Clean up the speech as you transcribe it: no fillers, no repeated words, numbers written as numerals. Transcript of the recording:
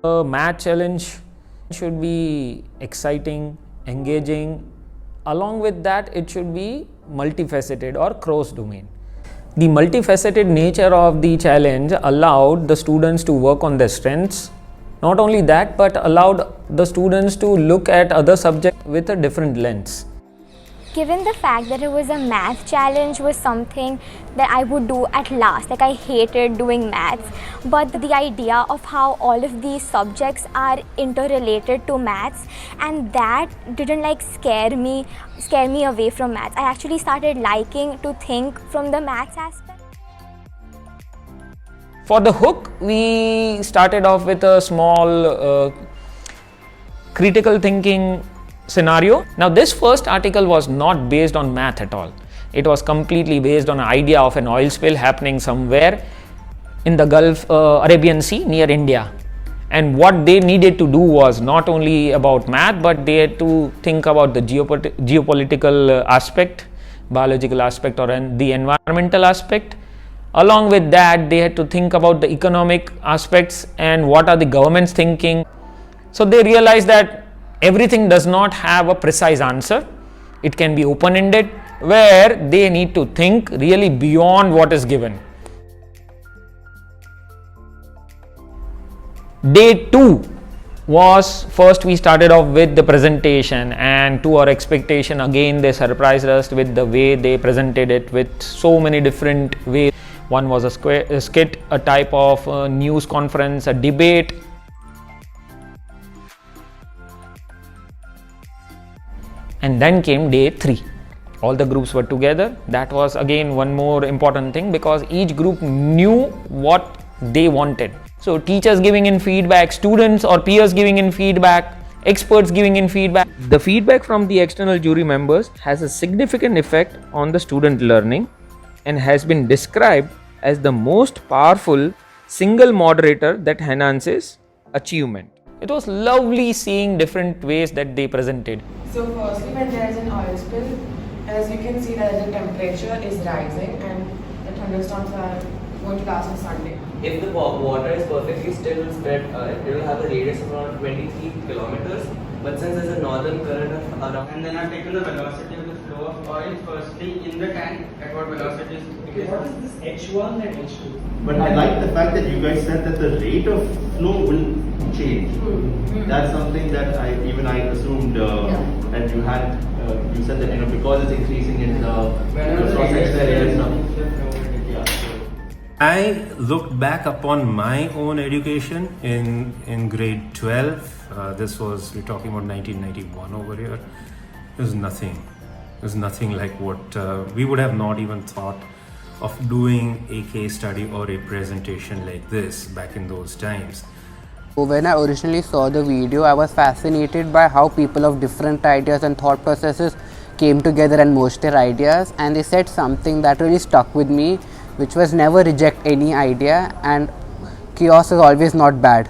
A math challenge should be exciting, engaging. Along with that, it should be multifaceted or cross domain. The multifaceted nature of the challenge allowed the students to work on their strengths. Not only that, but allowed the students to look at other subjects with a different lens. Given the fact that it was a math challenge was something that I would do at last, like I hated doing maths, but the idea of how all of these subjects are interrelated to maths, and that didn't scare me away from maths. I actually started liking to think from the maths aspect. For the hook, we started off with a small critical thinking scenario. Now, this first article was not based on math at all. It was completely based on an idea of an oil spill happening somewhere in the Gulf Arabian Sea near India. And what they needed to do was not only about math, but they had to think about the geopolitical aspect, biological aspect, or the environmental aspect. Along with that, they had to think about the economic aspects and what are the governments thinking. So they realized that everything does not have a precise answer. It can be open-ended, where they need to think really beyond what is given. Day 2 was, first we started off with the presentation, and to our expectation again they surprised us with the way they presented it with so many different ways. One was a skit, a type of news conference, a debate. And then came day 3. All the groups were together. That was again one more important thing, because each group knew what they wanted. So teachers giving in feedback, students or peers giving in feedback, experts giving in feedback. The feedback from the external jury members has a significant effect on the student learning and has been described as the most powerful single moderator that enhances achievement. It was lovely seeing different ways that they presented. So firstly, when there is an oil spill, as you can see that the temperature is rising and the thunderstorms are going to last on Sunday. If the water is perfectly still spread, it will have a radius of around 23 kilometers. But since there's a northern current of around... And then I've taken the velocity of the flow of oil firstly in the tank at what velocity is... Okay, what is this H1 and H2? But I like the fact that you guys said that the rate of flow will change. That's something that I assumed that you had. You said that because it's increasing in the cross-section area and stuff. I looked back upon my own education in grade 12. This was, we're talking about 1991 over here. There's nothing. There's nothing like what we would have not even thought of doing a case study or a presentation like this back in those times. When I originally saw the video, I was fascinated by how people of different ideas and thought processes came together and merged their ideas, and they said something that really stuck with me, which was never reject any idea, and chaos is always not bad.